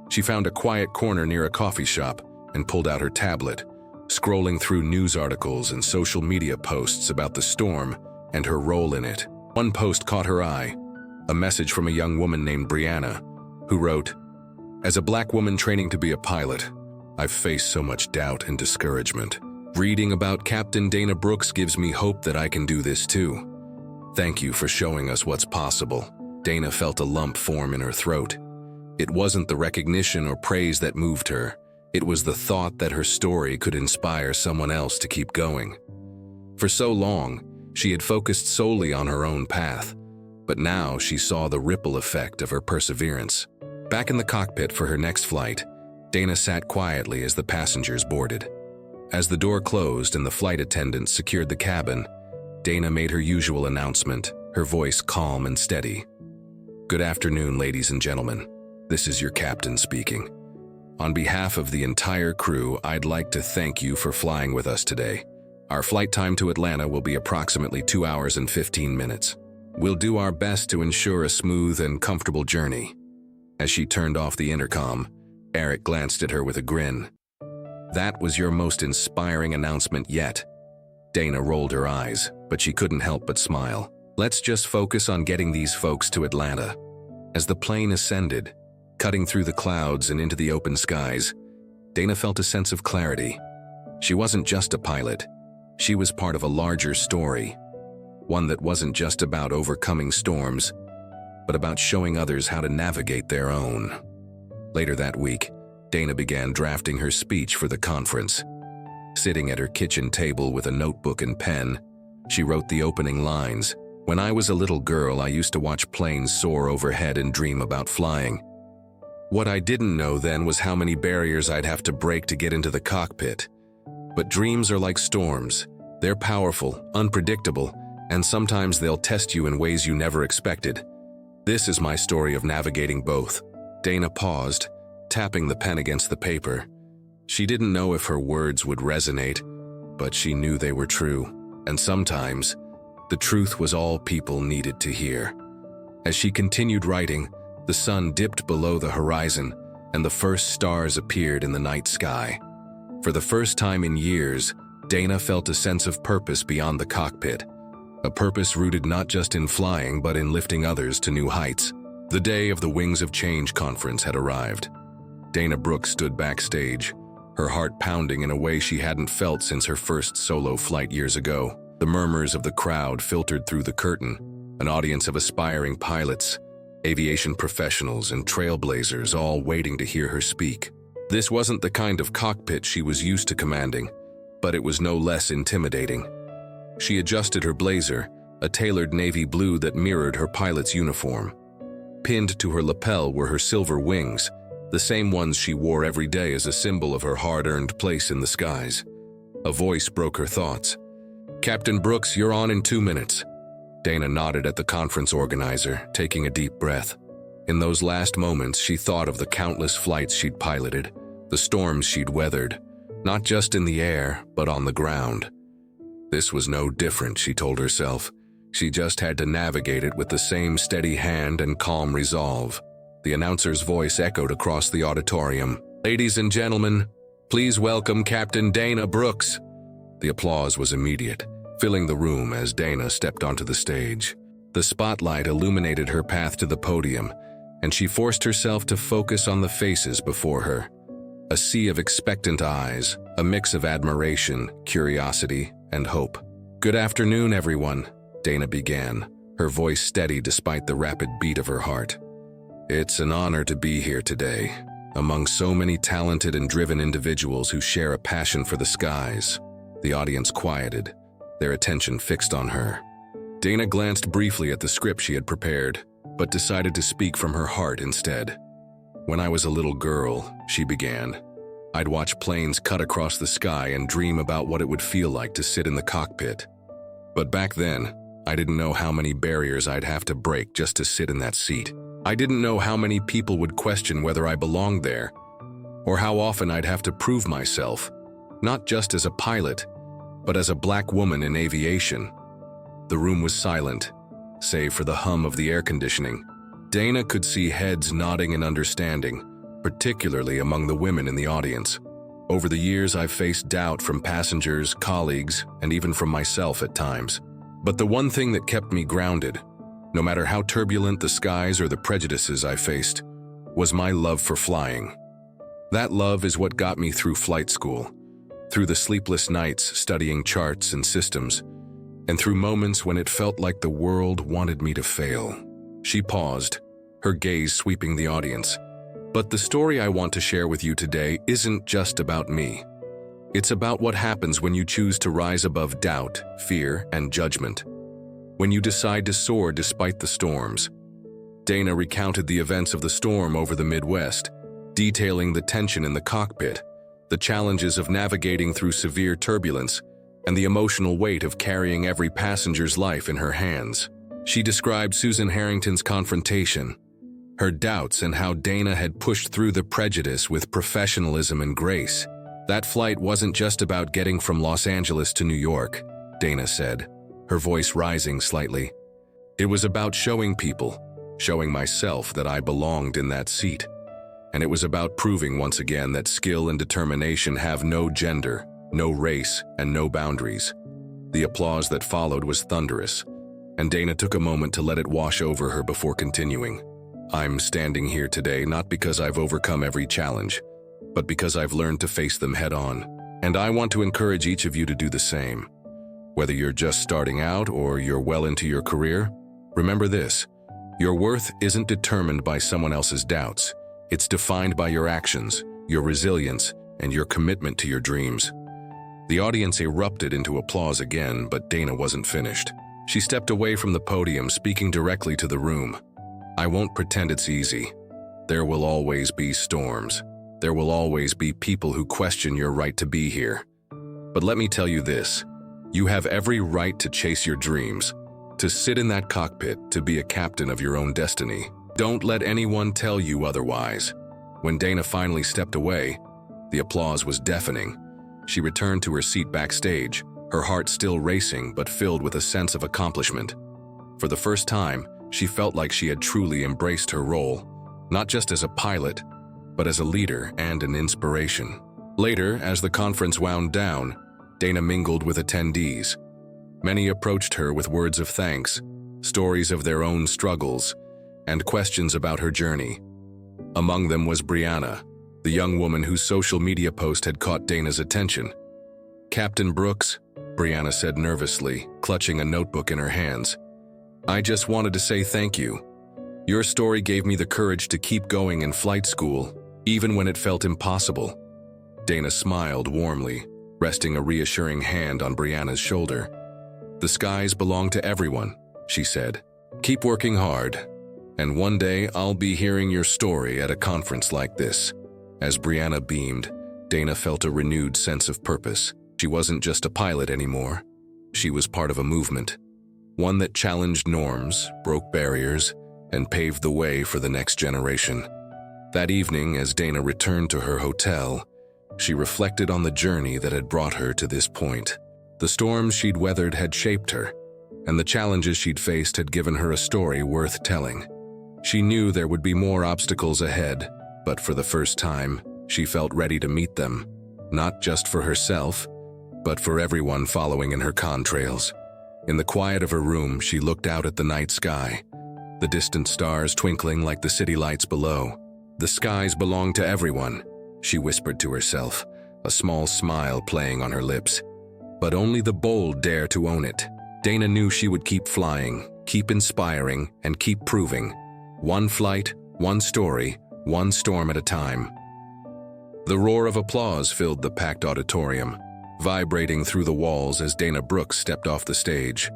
She found a quiet corner near a coffee shop and pulled out her tablet, scrolling through news articles and social media posts about the storm and her role in it. One post caught her eye, a message from a young woman named Brianna, who wrote, "As a black woman training to be a pilot, I've faced so much doubt and discouragement. Reading about Captain Dana Brooks gives me hope that I can do this too. Thank you for showing us what's possible." Dana felt a lump form in her throat. It wasn't the recognition or praise that moved her. It was the thought that her story could inspire someone else to keep going. For so long, she had focused solely on her own path, but now she saw the ripple effect of her perseverance. Back in the cockpit for her next flight, Dana sat quietly as the passengers boarded. As the door closed and the flight attendants secured the cabin, Dana made her usual announcement, her voice calm and steady. "Good afternoon, ladies and gentlemen. This is your captain speaking. On behalf of the entire crew, I'd like to thank you for flying with us today. Our flight time to Atlanta will be approximately 2 hours and 15 minutes. We'll do our best to ensure a smooth and comfortable journey." As she turned off the intercom, Eric glanced at her with a grin. "That was your most inspiring announcement yet." Dana rolled her eyes, but she couldn't help but smile. "Let's just focus on getting these folks to Atlanta." As the plane ascended, cutting through the clouds and into the open skies, Dana felt a sense of clarity. She wasn't just a pilot. She was part of a larger story, one that wasn't just about overcoming storms, but about showing others how to navigate their own. Later that week, Dana began drafting her speech for the conference. Sitting at her kitchen table with a notebook and pen, she wrote the opening lines. "When I was a little girl, I used to watch planes soar overhead and dream about flying. What I didn't know then was how many barriers I'd have to break to get into the cockpit. But dreams are like storms. They're powerful, unpredictable, and sometimes they'll test you in ways you never expected. This is my story of navigating both." Dana paused, tapping the pen against the paper. She didn't know if her words would resonate, but she knew they were true, and sometimes the truth was all people needed to hear. As she continued writing, the sun dipped below the horizon, and the first stars appeared in the night sky. For the first time in years, Dana felt a sense of purpose beyond the cockpit, a purpose rooted not just in flying but in lifting others to new heights. The day of the Wings of Change conference had arrived. Dana Brooks stood backstage, her heart pounding in a way she hadn't felt since her first solo flight years ago. The murmurs of the crowd filtered through the curtain, an audience of aspiring pilots, aviation professionals, and trailblazers, all waiting to hear her speak. This wasn't the kind of cockpit she was used to commanding, but it was no less intimidating. She adjusted her blazer, a tailored navy blue that mirrored her pilot's uniform. Pinned to her lapel were her silver wings, the same ones she wore every day as a symbol of her hard-earned place in the skies. A voice broke her thoughts. "Captain Brooks, you're on in 2 minutes." Dana nodded at the conference organizer, taking a deep breath. In those last moments, she thought of the countless flights she'd piloted, the storms she'd weathered, not just in the air, but on the ground. This was no different, she told herself. She just had to navigate it with the same steady hand and calm resolve. The announcer's voice echoed across the auditorium. "Ladies and gentlemen, please welcome Captain Dana Brooks." The applause was immediate, filling the room as Dana stepped onto the stage. The spotlight illuminated her path to the podium, and she forced herself to focus on the faces before her. A sea of expectant eyes, a mix of admiration, curiosity, and hope. "Good afternoon, everyone," Dana began, her voice steady despite the rapid beat of her heart. "It's an honor to be here today, among so many talented and driven individuals who share a passion for the skies." The audience quieted, their attention fixed on her. Dana glanced briefly at the script she had prepared, but decided to speak from her heart instead. "When I was a little girl," she began, "I'd watch planes cut across the sky and dream about what it would feel like to sit in the cockpit. But back then, I didn't know how many barriers I'd have to break just to sit in that seat. I didn't know how many people would question whether I belonged there, or how often I'd have to prove myself, not just as a pilot, but as a black woman in aviation." The room was silent, save for the hum of the air conditioning. Dana could see heads nodding in understanding, particularly among the women in the audience. Over the years, I've faced doubt from passengers, colleagues, and even from myself at times. But the one thing that kept me grounded, no matter how turbulent the skies or the prejudices I faced, was my love for flying. That love is what got me through flight school, through the sleepless nights studying charts and systems, and through moments when it felt like the world wanted me to fail. She paused, her gaze sweeping the audience. "But the story I want to share with you today isn't just about me. It's about what happens when you choose to rise above doubt, fear, and judgment. When you decide to soar despite the storms." Dana recounted the events of the storm over the Midwest, detailing the tension in the cockpit, the challenges of navigating through severe turbulence, and the emotional weight of carrying every passenger's life in her hands. She described Susan Harrington's confrontation, her doubts, and how Dana had pushed through the prejudice with professionalism and grace. That flight wasn't just about getting from Los Angeles to New York, Dana said, her voice rising slightly. It was about showing people, showing myself that I belonged in that seat. And it was about proving once again that skill and determination have no gender, no race, and no boundaries. The applause that followed was thunderous, and Dana took a moment to let it wash over her before continuing. I'm standing here today not because I've overcome every challenge, but because I've learned to face them head on. And I want to encourage each of you to do the same. Whether you're just starting out or you're well into your career, remember this: your worth isn't determined by someone else's doubts. It's defined by your actions, your resilience, and your commitment to your dreams. The audience erupted into applause again, but Dana wasn't finished. She stepped away from the podium, speaking directly to the room. I won't pretend it's easy. There will always be storms. There will always be people who question your right to be here. But let me tell you this: you have every right to chase your dreams, to sit in that cockpit, to be a captain of your own destiny. Don't let anyone tell you otherwise. When Dana finally stepped away, the applause was deafening. She returned to her seat backstage, her heart still racing but filled with a sense of accomplishment. For the first time, she felt like she had truly embraced her role, not just as a pilot, but as a leader and an inspiration. Later, as the conference wound down, Dana mingled with attendees. Many approached her with words of thanks, stories of their own struggles, and questions about her journey. Among them was Brianna, the young woman whose social media post had caught Dana's attention. "Captain Brooks," Brianna said nervously, clutching a notebook in her hands, "I just wanted to say thank you. Your story gave me the courage to keep going in flight school, even when it felt impossible." Dana smiled warmly, resting a reassuring hand on Brianna's shoulder. "The skies belong to everyone," she said. "Keep working hard, and one day I'll be hearing your story at a conference like this." As Brianna beamed, Dana felt a renewed sense of purpose. She wasn't just a pilot anymore. She was part of a movement, one that challenged norms, broke barriers, and paved the way for the next generation. That evening, as Dana returned to her hotel, she reflected on the journey that had brought her to this point. The storms she'd weathered had shaped her, and the challenges she'd faced had given her a story worth telling. She knew there would be more obstacles ahead, but for the first time, she felt ready to meet them, not just for herself, but for everyone following in her contrails. In the quiet of her room, she looked out at the night sky, the distant stars twinkling like the city lights below. "The skies belong to everyone," she whispered to herself, a small smile playing on her lips. "But only the bold dare to own it." Dana knew she would keep flying, keep inspiring, and keep proving. One flight, one story, one storm at a time. The roar of applause filled the packed auditorium, vibrating through the walls as Dana Brooks stepped off the stage,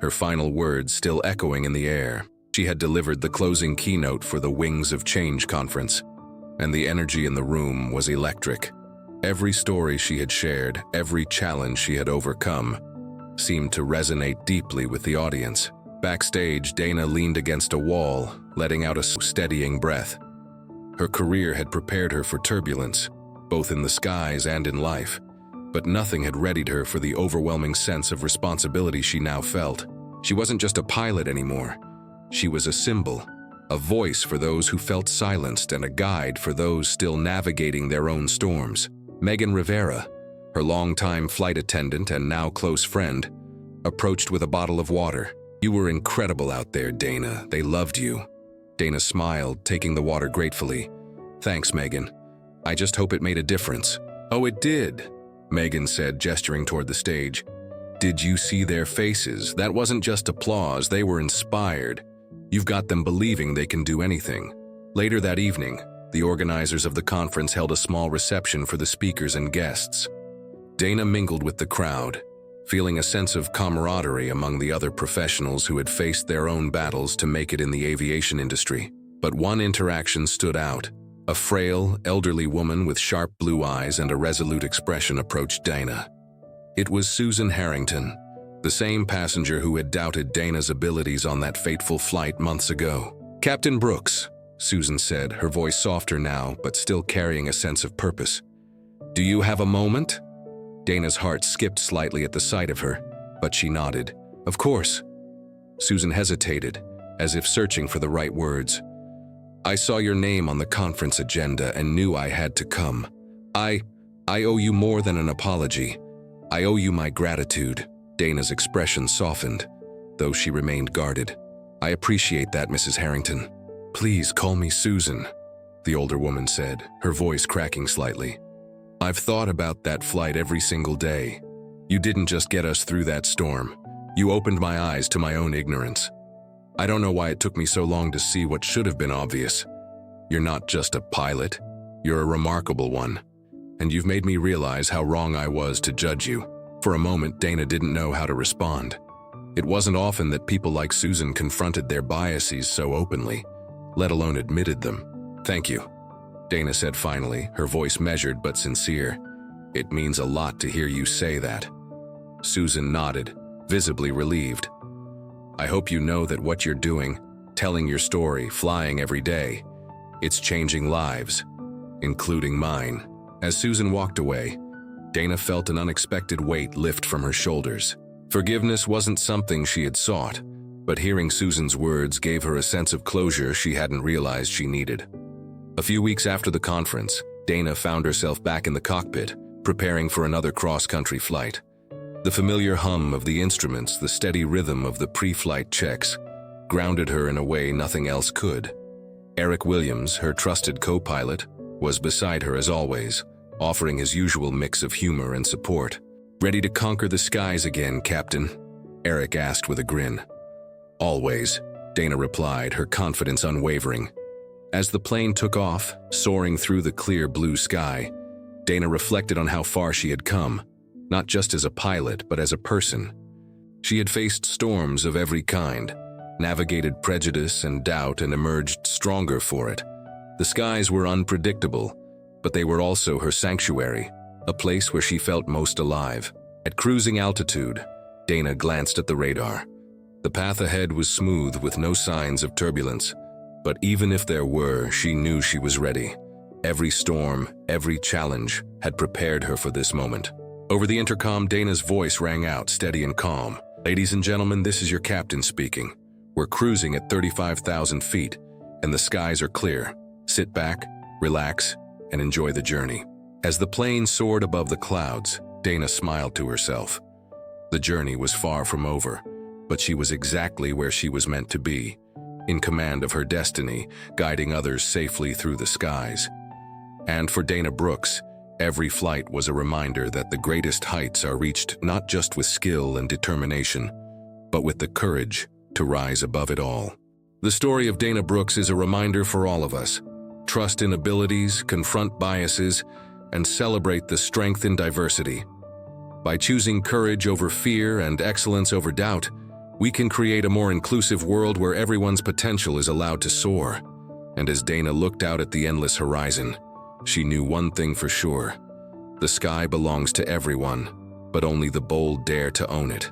her final words still echoing in the air. She had delivered the closing keynote for the Wings of Change conference, and the energy in the room was electric. Every story she had shared, every challenge she had overcome, seemed to resonate deeply with the audience. Backstage, Dana leaned against a wall, letting out a steadying breath. Her career had prepared her for turbulence, both in the skies and in life, but nothing had readied her for the overwhelming sense of responsibility she now felt. She wasn't just a pilot anymore. She was a symbol, a voice for those who felt silenced and a guide for those still navigating their own storms. Megan Rivera, her longtime flight attendant and now close friend, approached with a bottle of water. "You were incredible out there, Dana. They loved you." Dana smiled, taking the water gratefully. "Thanks, Megan. I just hope it made a difference." "Oh, it did," Megan said, gesturing toward the stage. "Did you see their faces? That wasn't just applause, they were inspired. You've got them believing they can do anything." Later that evening, the organizers of the conference held a small reception for the speakers and guests. Dana mingled with the crowd, feeling a sense of camaraderie among the other professionals who had faced their own battles to make it in the aviation industry. But one interaction stood out. A frail, elderly woman with sharp blue eyes and a resolute expression approached Dana. It was Susan Harrington, the same passenger who had doubted Dana's abilities on that fateful flight months ago. "Captain Brooks," Susan said, her voice softer now, but still carrying a sense of purpose. "Do you have a moment?" Dana's heart skipped slightly at the sight of her, but she nodded. "Of course." Susan hesitated, as if searching for the right words. "I saw your name on the conference agenda and knew I had to come. I owe you more than an apology. I owe you my gratitude." Dana's expression softened, though she remained guarded. "I appreciate that, Mrs. Harrington." "Please call me Susan," the older woman said, her voice cracking slightly. "I've thought about that flight every single day. You didn't just get us through that storm. You opened my eyes to my own ignorance. I don't know why it took me so long to see what should have been obvious. You're not just a pilot, you're a remarkable one. And you've made me realize how wrong I was to judge you." For a moment, Dana didn't know how to respond. It wasn't often that people like Susan confronted their biases so openly, let alone admitted them. "Thank you," Dana said finally, her voice measured but sincere. "It means a lot to hear you say that." Susan nodded, visibly relieved. "I hope you know that what you're doing, telling your story, flying every day, it's changing lives, including mine." As Susan walked away, Dana felt an unexpected weight lift from her shoulders. Forgiveness wasn't something she had sought, but hearing Susan's words gave her a sense of closure she hadn't realized she needed. A few weeks after the conference, Dana found herself back in the cockpit, preparing for another cross-country flight. The familiar hum of the instruments, the steady rhythm of the pre-flight checks, grounded her in a way nothing else could. Eric Williams, her trusted co-pilot, was beside her as always, offering his usual mix of humor and support. "Ready to conquer the skies again, Captain?" Eric asked with a grin. "Always," Dana replied, her confidence unwavering. As the plane took off, soaring through the clear blue sky, Dana reflected on how far she had come, not just as a pilot, but as a person. She had faced storms of every kind, navigated prejudice and doubt, and emerged stronger for it. The skies were unpredictable, but they were also her sanctuary, a place where she felt most alive. At cruising altitude, Dana glanced at the radar. The path ahead was smooth with no signs of turbulence, but even if there were, she knew she was ready. Every storm, every challenge had prepared her for this moment. Over the intercom, Dana's voice rang out, steady and calm. "Ladies and gentlemen, this is your captain speaking. We're cruising at 35,000 feet, and the skies are clear. Sit back, relax, and enjoy the journey." As the plane soared above the clouds, Dana smiled to herself. The journey was far from over, but she was exactly where she was meant to be, in command of her destiny, guiding others safely through the skies. And for Dana Brooks, every flight was a reminder that the greatest heights are reached not just with skill and determination, but with the courage to rise above it all. The story of Dana Brooks is a reminder for all of us. Trust in abilities, confront biases, and celebrate the strength in diversity. By choosing courage over fear and excellence over doubt, we can create a more inclusive world where everyone's potential is allowed to soar. And as Dana looked out at the endless horizon, she knew one thing for sure. The sky belongs to everyone, but only the bold dare to own it.